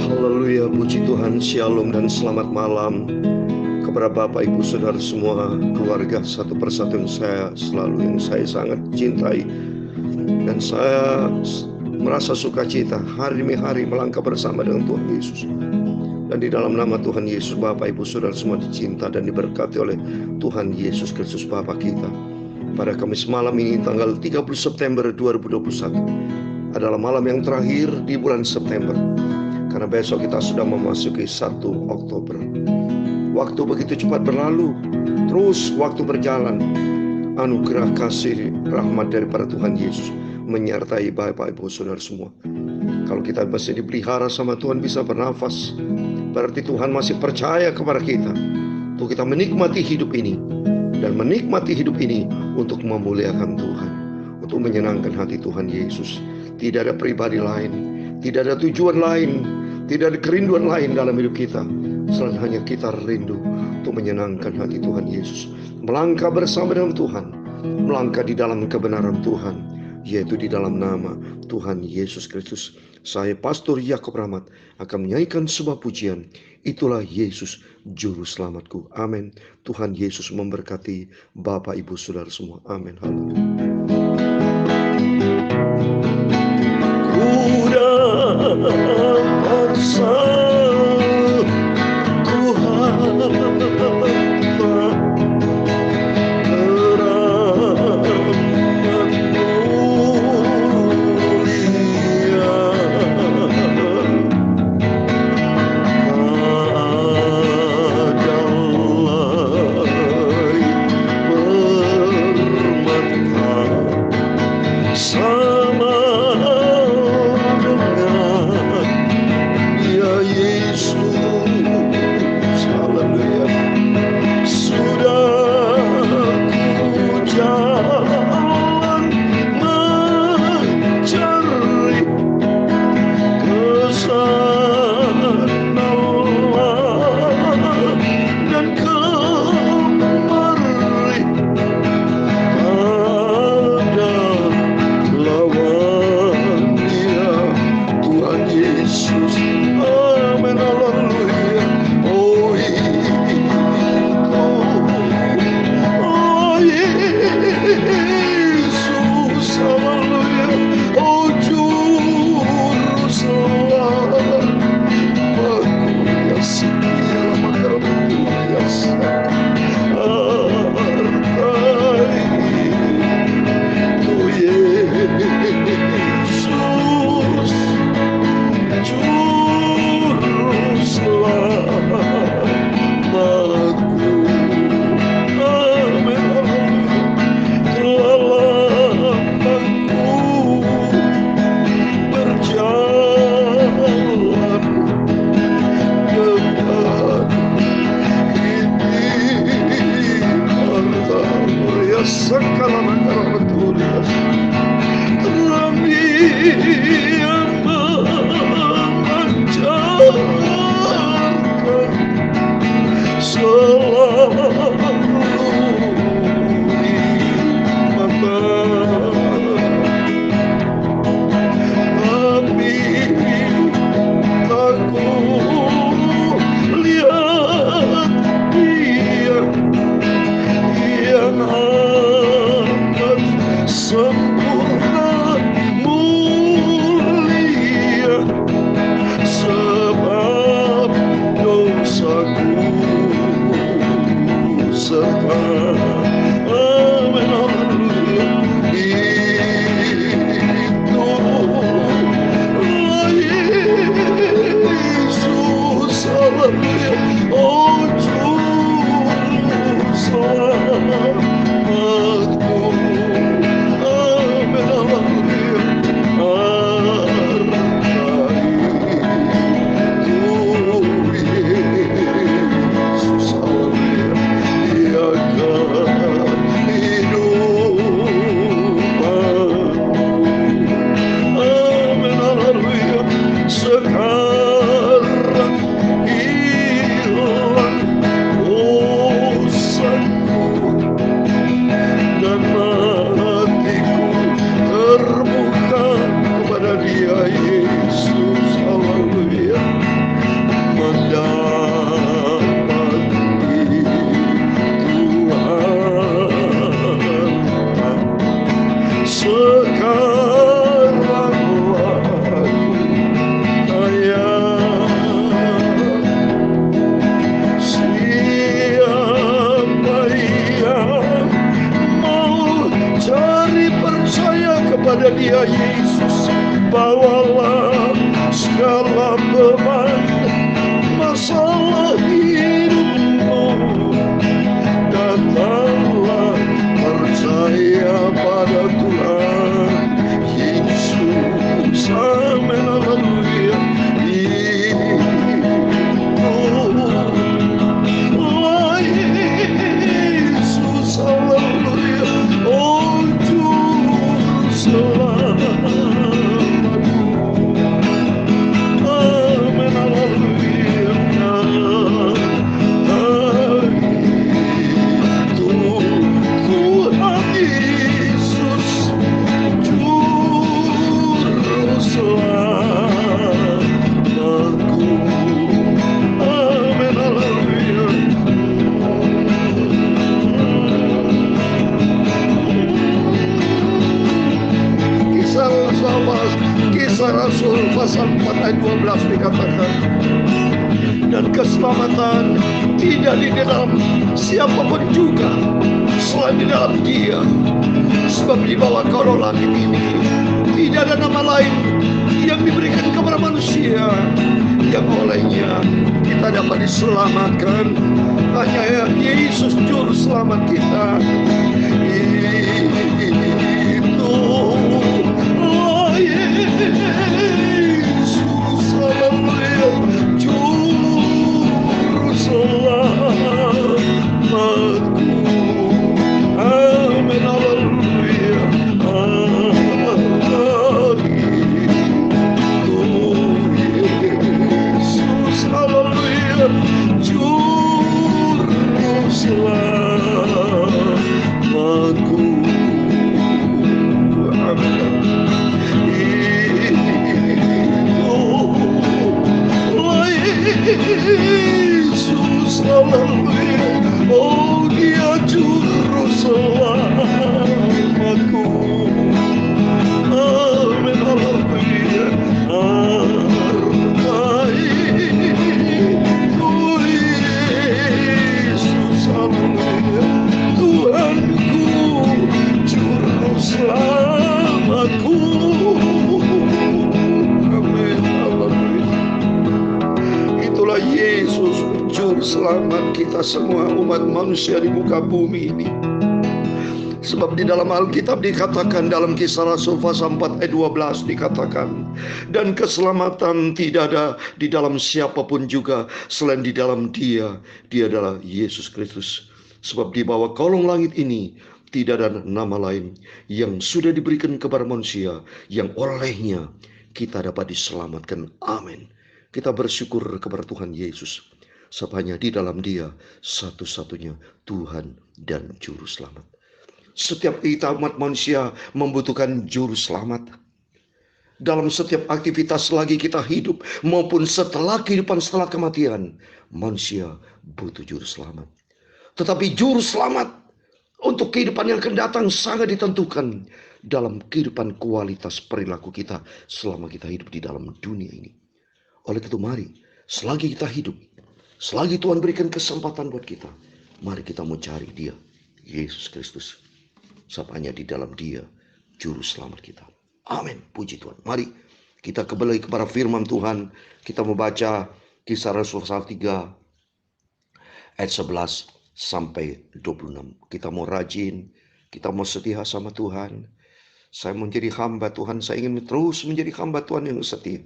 Haleluya, puji Tuhan, shalom dan selamat malam kepada Bapak Ibu Saudara semua, keluarga satu persatu yang saya sangat cintai, dan saya merasa sukacita hari demi hari melangkah bersama dengan Tuhan Yesus. Dan di dalam nama Tuhan Yesus, Bapak Ibu Saudara semua dicinta dan diberkati oleh Tuhan Yesus Kristus Bapa kita. Pada Kamis malam ini tanggal 30 September 2021 adalah malam yang terakhir di bulan September, karena besok kita sudah memasuki 1 Oktober. Waktu begitu cepat berlalu, terus waktu berjalan. Anugerah kasih rahmat daripada Tuhan Yesus menyertai Bapak Ibu Saudara semua. Kalau kita masih dipelihara sama Tuhan, bisa bernafas, berarti Tuhan masih percaya kepada kita untuk kita menikmati hidup ini, dan menikmati hidup ini untuk memuliakan Tuhan, untuk menyenangkan hati Tuhan Yesus. Tidak ada pribadi lain, tidak ada tujuan lain, tidak ada kerinduan lain dalam hidup kita selain hanya kita rindu untuk menyenangkan hati Tuhan Yesus, melangkah bersama dengan Tuhan, melangkah di dalam kebenaran Tuhan, yaitu di dalam nama Tuhan Yesus Kristus. Saya Pastor Yakob Rahmat akan menyanyikan sebuah pujian, itulah Yesus Juru Selamatku. Amin. Tuhan Yesus memberkati Bapak Ibu Saudara semua. Amin. Haleluya. Sempurna Yesus, bawalah segala beban masalah hidupmu. Datanglah percaya pada Tuhan Yesus. Amin, haleluya. Oh Yesus, haleluya. Oh Juru Selamatku. Amin, haleluya. Tuhan Yesus, Juru Selamatku. Amin, haleluya. Kisah Rasul pasal 4 ayat 12 dikatakan, dan keselamatan tidak di dalam siapapun juga selain di dalam Dia. Sebab di bawah kolong langit ini tidak ada nama lain yang diberikan kepada manusia yang olehnya kita dapat diselamatkan. Hanya Yesus Juru Selamat kita. Yesus, haleluya, Juru Selamatku. Amin, haleluya. Yesus, haleluya, Juru Selamatku. Amin. Yesus, haleluya. Oh, Dia Juru Selamatku. Amin, haleluya. Oh Yesus, haleluya. Tuhanku, Juru Selamatku. Amin, haleluya. Itulah Yesus, Juru Selamat kita semua umat manusia di muka bumi ini. Sebab di dalam Alkitab dikatakan, dalam Kisah Rasul pasal 4 ayat 12 dikatakan, dan keselamatan tidak ada di dalam siapapun juga selain di dalam Dia. Dia adalah Yesus Kristus. Sebab di bawah kolong langit ini tidak ada nama lain yang sudah diberikan kepada manusia yang olehnya kita dapat diselamatkan. Amin. Kita bersyukur kepada Tuhan Yesus. Sebab hanya di dalam Dia satu-satunya Tuhan dan Juru Selamat. Setiap kita umat manusia membutuhkan Juru Selamat. Dalam setiap aktivitas lagi kita hidup maupun setelah kehidupan setelah kematian, manusia butuh Juru Selamat. Tetapi Juru Selamat untuk kehidupan yang akan datang sangat ditentukan dalam kehidupan kualitas perilaku kita selama kita hidup di dalam dunia ini. Oleh itu mari, selagi kita hidup, selagi Tuhan berikan kesempatan buat kita, mari kita mencari Dia, Yesus Kristus. Sebab hanya di dalam Dia Juru Selamat kita. Amin, puji Tuhan. Mari kita kembali kepada firman Tuhan. Kita membaca Kisah Rasul pasal 3 ayat 11 sampai 26. Kita mau rajin, kita mau setia sama Tuhan. Saya menjadi hamba Tuhan, saya ingin terus menjadi hamba Tuhan yang setia.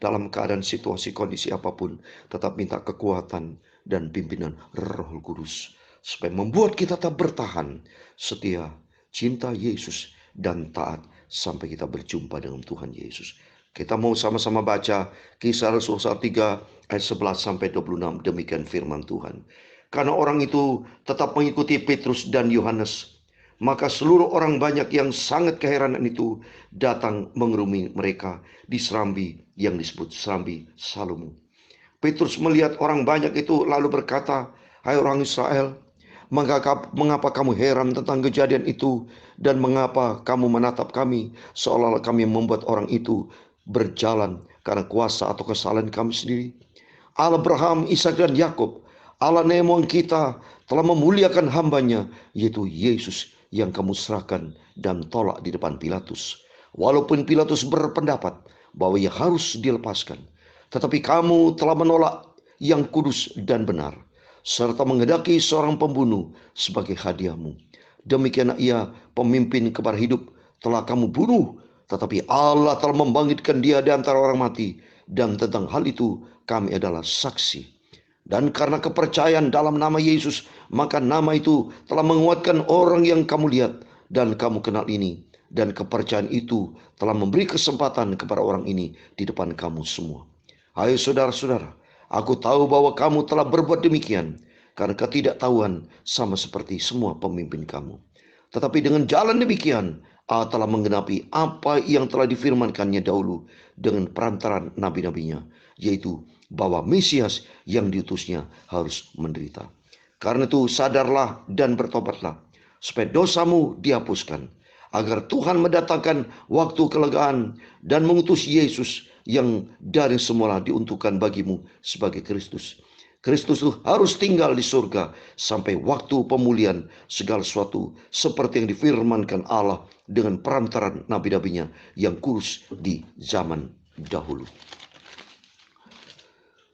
Dalam keadaan situasi kondisi apapun, tetap minta kekuatan dan pimpinan Roh Kudus supaya membuat kita tetap bertahan, setia, cinta Yesus, dan taat sampai kita berjumpa dengan Tuhan Yesus. Kita mau sama-sama baca Kisah Rasul 3 ayat 11 sampai 26. Demikian firman Tuhan. Karena orang itu tetap mengikuti Petrus dan Yohanes, maka seluruh orang banyak yang sangat keheranan itu datang mengerumuni mereka di serambi yang disebut serambi Salomo. Petrus melihat orang banyak itu lalu berkata, "Hai orang Israel, mengapa kamu heran tentang kejadian itu, dan mengapa kamu menatap kami seolah-olah kami membuat orang itu berjalan karena kuasa atau kesalahan kami sendiri? Allah Abraham, Ishak dan Yakub, Allah nenek moyang kita telah memuliakan hambanya, yaitu Yesus yang kamu serahkan dan tolak di depan Pilatus. Walaupun Pilatus berpendapat bahwa ia harus dilepaskan, tetapi kamu telah menolak yang kudus dan benar, serta menghendaki seorang pembunuh sebagai hadiahmu. Demikianlah ia, pemimpin kepada hidup, telah kamu bunuh, tetapi Allah telah membangkitkan dia di antara orang mati, dan tentang hal itu kami adalah saksi. Dan karena kepercayaan dalam nama Yesus, maka nama itu telah menguatkan orang yang kamu lihat dan kamu kenal ini. Dan kepercayaan itu telah memberi kesempatan kepada orang ini di depan kamu semua. Hai saudara-saudara, aku tahu bahwa kamu telah berbuat demikian karena ketidaktahuan, sama seperti semua pemimpin kamu. Tetapi dengan jalan demikian, Allah telah menggenapi apa yang telah difirmankannya dahulu dengan perantaran nabi-nabinya, yaitu bahwa Mesias yang diutusnya harus menderita. Karena itu sadarlah dan bertobatlah, supaya dosamu dihapuskan, agar Tuhan mendatangkan waktu kelegaan dan mengutus Yesus yang dari semula diuntukkan bagimu sebagai Kristus. Kristus itu harus tinggal di surga sampai waktu pemulihan segala sesuatu, seperti yang difirmankan Allah dengan perantaran nabi-nabinya yang kudus di zaman dahulu.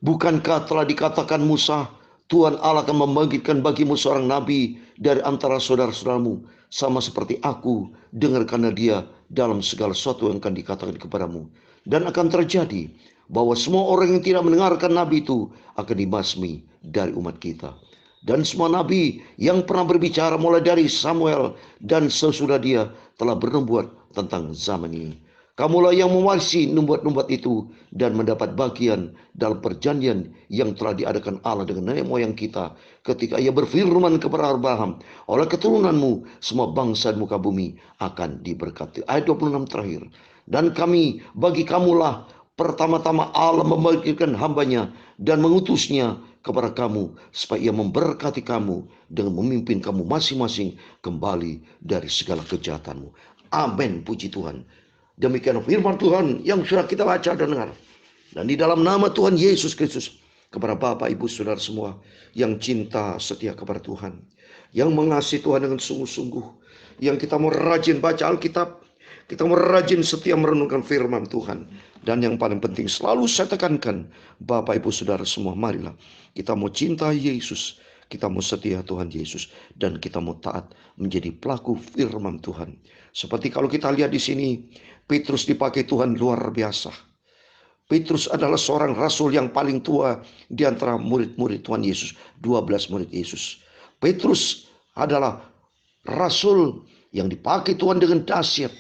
Bukankah telah dikatakan Musa, Tuhan Allah akan membangkitkan bagimu seorang nabi dari antara saudara-saudaramu, sama seperti aku, dengarkanlah dia dalam segala sesuatu yang akan dikatakan kepadamu. Dan akan terjadi bahwa semua orang yang tidak mendengarkan nabi itu akan dibasmi dari umat kita. Dan semua nabi yang pernah berbicara mulai dari Samuel dan sesudah dia telah bernubuat tentang zaman ini. Kamulah yang mewarisi nubuat-nubuat itu dan mendapat bagian dalam perjanjian yang telah diadakan Allah dengan nenek moyang kita ketika ia berfirman kepada Abraham, oleh keturunanmu semua bangsa di muka bumi akan diberkati. Ayat 26 terakhir. Dan bagi kamulah pertama-tama Allah membangkitkan hambanya dan mengutusnya kepada kamu, supaya ia memberkati kamu dengan memimpin kamu masing-masing kembali dari segala kejahatanmu. Amin, puji Tuhan. Demikian firman Tuhan yang sudah kita baca dan dengar. Dan di dalam nama Tuhan Yesus Kristus, kepada Bapak, Ibu, Saudara semua yang cinta setia kepada Tuhan, yang mengasihi Tuhan dengan sungguh-sungguh, yang kita mau rajin baca Alkitab, kita mau rajin setia merenungkan firman Tuhan. Dan yang paling penting selalu saya tekankan, Bapak, Ibu, Saudara semua, marilah kita mau cinta Yesus, kita mau setia Tuhan Yesus, dan kita mau taat menjadi pelaku firman Tuhan. Seperti kalau kita lihat di sini, Petrus dipakai Tuhan luar biasa. Petrus adalah seorang rasul yang paling tua di antara murid-murid Tuhan Yesus, 12 murid Yesus. Petrus adalah rasul yang dipakai Tuhan dengan dahsyat,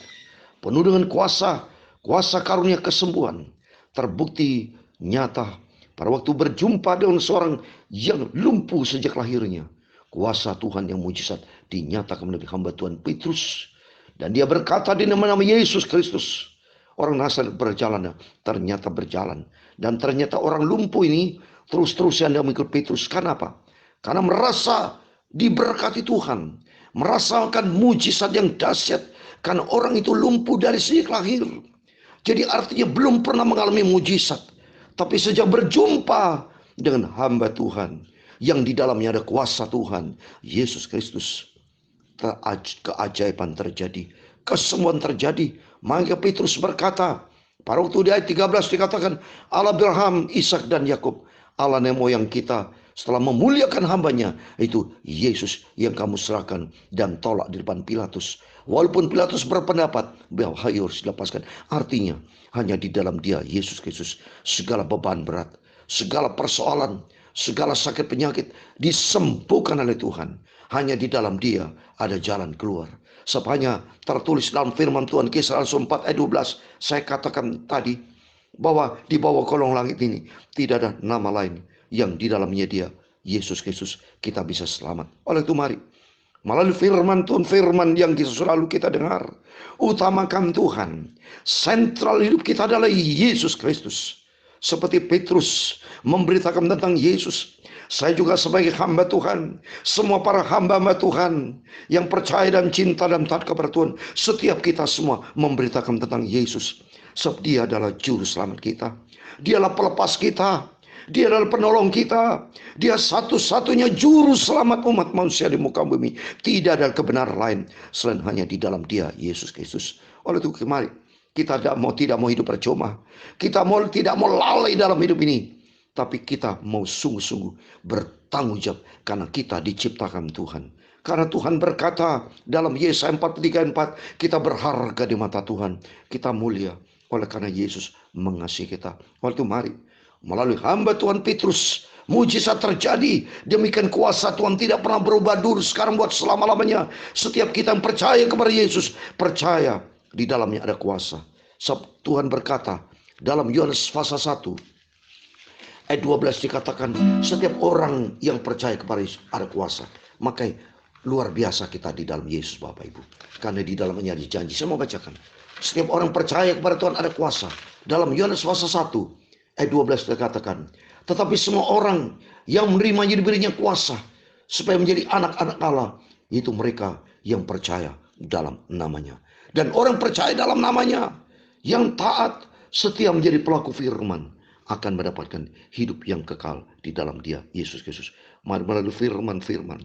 penuh dengan kuasa karunia kesembuhan. Terbukti nyata pada waktu berjumpa dengan seorang yang lumpuh sejak lahirnya. Kuasa Tuhan yang mujizat dinyatakan melalui hamba Tuhan Petrus. Dan dia berkata di nama Yesus Kristus, orang Nazaret berjalan, ternyata berjalan. Dan ternyata orang lumpuh ini terus-terusan dia mengikut Petrus. Karena apa? Karena merasa diberkati Tuhan, merasakan mujizat yang dahsyat. Karena orang itu lumpuh dari sejak lahir. Jadi artinya belum pernah mengalami mujizat. Tapi sejak berjumpa dengan hamba Tuhan, yang di dalamnya ada kuasa Tuhan, Yesus Kristus, keajaiban terjadi, kesembuhan terjadi. Maka Petrus berkata, pada waktu di ayat 13 dikatakan, Allah Abraham, Ishak dan Yakub, Allah nenek moyang kita, setelah memuliakan hambanya, itu Yesus yang kamu serahkan dan tolak di depan Pilatus. Walaupun Pilatus berpendapat bahwa harus dilepaskan, artinya hanya di dalam dia, Yesus Kristus, segala beban berat, segala persoalan, segala sakit penyakit disembuhkan oleh Tuhan. Hanya di dalam dia ada jalan keluar. Sepanjang tertulis dalam firman Tuhan, Kisah Rasul 4 ayat 12. Saya katakan tadi bahwa di bawah kolong langit ini tidak ada nama lain yang di dalamnya dia, Yesus Kristus, kita bisa selamat. Oleh itu mari, melalui firman Tuhan, firman yang selalu kita dengar, utamakan Tuhan. Sentral hidup kita adalah Yesus Kristus. Seperti Petrus memberitakan tentang Yesus, saya juga sebagai hamba Tuhan, semua para hamba-hamba Tuhan yang percaya dan cinta dan taat kepada Tuhan, setiap kita semua memberitakan tentang Yesus. Sebab dia adalah juru selamat kita, dialah pelepas kita, dia adalah penolong kita, dia satu-satunya juru selamat umat manusia di muka bumi. Tidak ada kebenaran lain selain hanya di dalam dia, Yesus Kristus. Oleh itu mari Kita tidak mau hidup percuma. Kita tidak mau lalai dalam hidup ini. Tapi kita mau sungguh-sungguh bertanggung jawab karena kita diciptakan Tuhan. Karena Tuhan berkata dalam Yesaya 43:4, kita berharga di mata Tuhan. Kita mulia oleh karena Yesus mengasihi kita. Waktu mari melalui hamba Tuhan Petrus, mujizat terjadi. Demikian kuasa Tuhan tidak pernah berubah dulu, sekarang buat selama-lamanya. Setiap kita yang percaya kepada Yesus, percaya di dalamnya ada kuasa. Sebab Tuhan berkata dalam Yohanes pasal 1 ayat 12 dikatakan, setiap orang yang percaya kepada Yesus ada kuasa. Maka luar biasa kita di dalam Yesus, Bapak Ibu. Karena di dalamnya ada janji. Saya mau bacakan. Setiap orang percaya kepada Tuhan ada kuasa. Dalam Yohanes pasal 1 ayat 12 dikatakan, tetapi semua orang yang menerimanya diberinya kuasa supaya menjadi anak-anak Allah, yaitu mereka yang percaya dalam namanya. Dan orang percaya dalam namanya, yang taat setia menjadi pelaku firman, akan mendapatkan hidup yang kekal di dalam Dia, Yesus Kristus. Mari melalui firman-firman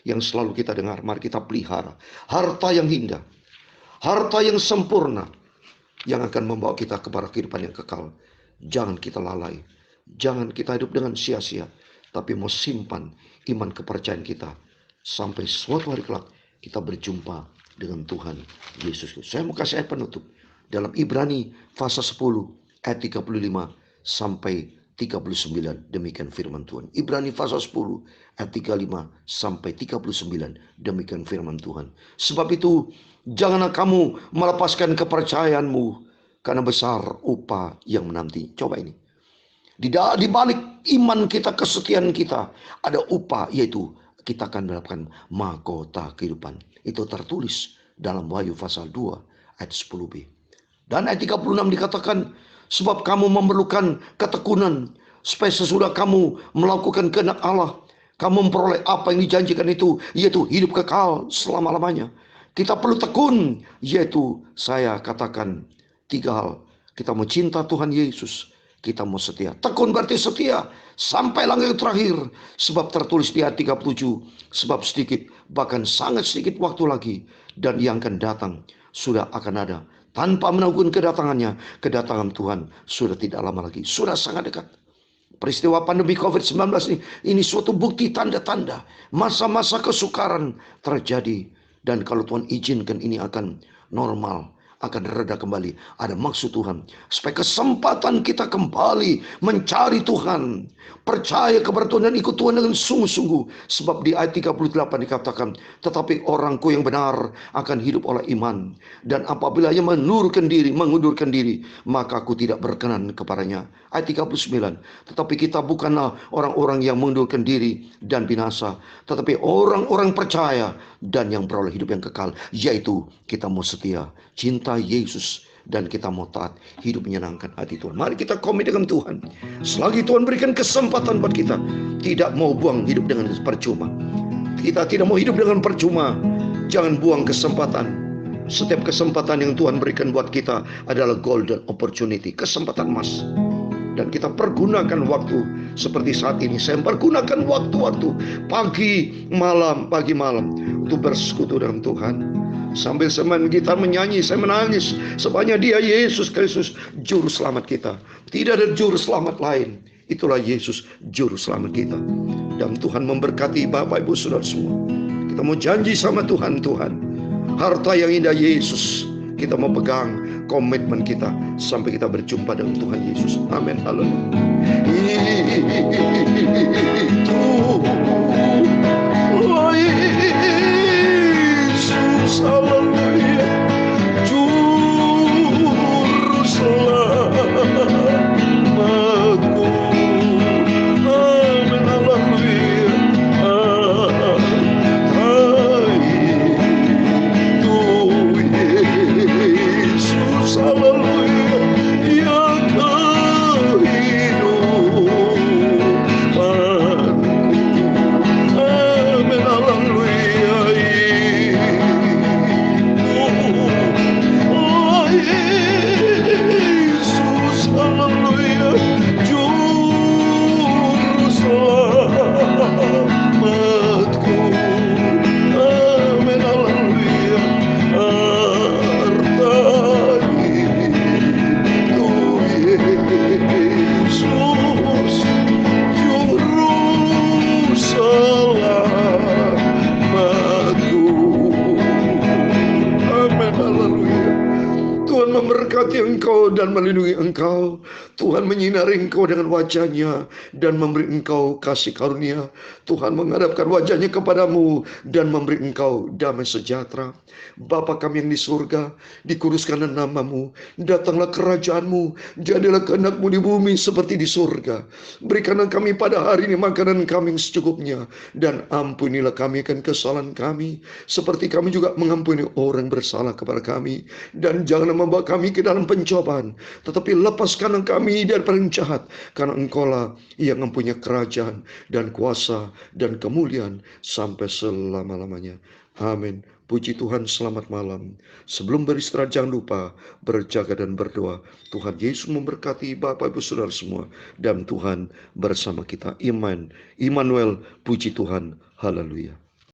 yang selalu kita dengar, mari kita pelihara harta yang indah, harta yang sempurna, yang akan membawa kita kepada kehidupan yang kekal. Jangan kita lalai, jangan kita hidup dengan sia-sia, tapi mau simpan iman kepercayaan kita sampai suatu hari kelak kita berjumpa dengan Tuhan Yesus Kristus. Saya mau kasih ayat penutup dalam Ibrani pasal 10 ayat 35 sampai 39. Demikian firman Tuhan. Ibrani pasal 10 ayat 35 sampai 39. Demikian firman Tuhan. Sebab itu janganlah kamu melepaskan kepercayaanmu, karena besar upah yang menanti. Coba ini. Di balik iman kita, kesetiaan kita, ada upah, yaitu kita akan mendapatkan mahkota kehidupan. Itu tertulis dalam Wahyu pasal 2 ayat 10b. Dan ayat 36 dikatakan, sebab kamu memerlukan ketekunan, supaya sesudah kamu melakukan kehendak Allah, kamu memperoleh apa yang dijanjikan itu, yaitu hidup kekal selama-lamanya. Kita perlu tekun, yaitu saya katakan 3 hal. Kita mau cinta Tuhan Yesus, kita mau setia. Tekun berarti setia sampai langkah terakhir. Sebab tertulis di ayat 37, sebab sedikit, bahkan sangat sedikit waktu lagi, dan yang akan datang sudah akan ada. Tanpa menanggung kedatangannya, kedatangan Tuhan sudah tidak lama lagi, sudah sangat dekat. Peristiwa pandemi COVID-19 ini suatu bukti tanda-tanda masa-masa kesukaran terjadi. Dan kalau Tuhan izinkan ini akan normal, akan reda kembali. Ada maksud Tuhan supaya kesempatan kita kembali mencari Tuhan, percaya kepada Tuhan dan ikut Tuhan dengan sungguh-sungguh. Sebab di ayat 38 dikatakan, tetapi orangku yang benar akan hidup oleh iman, dan apabila ia mengundurkan diri, maka aku tidak berkenan kepadanya. Ayat 39, tetapi kita bukanlah orang-orang yang mengundurkan diri dan binasa, tetapi orang-orang percaya dan yang beroleh hidup yang kekal. Yaitu kita mau setia, cinta Yesus, dan kita mau taat, hidup menyenangkan hati Tuhan. Mari kita komit dengan Tuhan. Selagi Tuhan berikan kesempatan buat kita, tidak mau buang hidup dengan percuma. Kita tidak mau hidup dengan percuma. Jangan buang kesempatan. Setiap kesempatan yang Tuhan berikan buat kita adalah golden opportunity, kesempatan emas. Dan kita pergunakan waktu seperti saat ini. Saya pergunakan waktu-waktu pagi malam untuk bersekutu dengan Tuhan. Sambil semain gitar menyanyi, saya menangis. Sebanyak Dia, Yesus Kristus, juru selamat kita. Tidak ada juru selamat lain. Itulah Yesus, juru selamat kita. Dan Tuhan memberkati Bapak Ibu Saudara semua. Kita mau janji sama Tuhan, harta yang indah Yesus, kita mau pegang komitmen kita sampai kita berjumpa dengan Tuhan Yesus. Amin. Haleluya. Yesus, haleluya, juru selamatku. Amin. Haleluya. Haleluya, yang kehidupanku. Amin. Haleluya. dan melindungi engkau. Tuhan menyinari engkau dengan wajah-Nya dan memberi engkau kasih karunia. Tuhan menghadapkan wajah-Nya kepadamu dan memberi engkau damai sejahtera. Bapa kami yang di surga, dikuduskanlah nama-Mu, datanglah kerajaan-Mu, jadilah kehendak-Mu di bumi seperti di surga. Berikanlah kami pada hari ini makanan kami yang secukupnya, dan ampunilah kami akan kesalahan kami, seperti kami juga mengampuni orang bersalah kepada kami. Dan janganlah membawa kami ke dalam pencobaan, tetapi lepaskanlah kami dari yang jahat, karena Engkaulah yang mempunyai kerajaan dan kuasa dan kemuliaan sampai selama-lamanya. Amin. Puji Tuhan, selamat malam. Sebelum beristirahat jangan lupa berjaga dan berdoa. Tuhan Yesus memberkati Bapak Ibu Saudara semua, dan Tuhan bersama kita. Immanuel, puji Tuhan. Haleluya.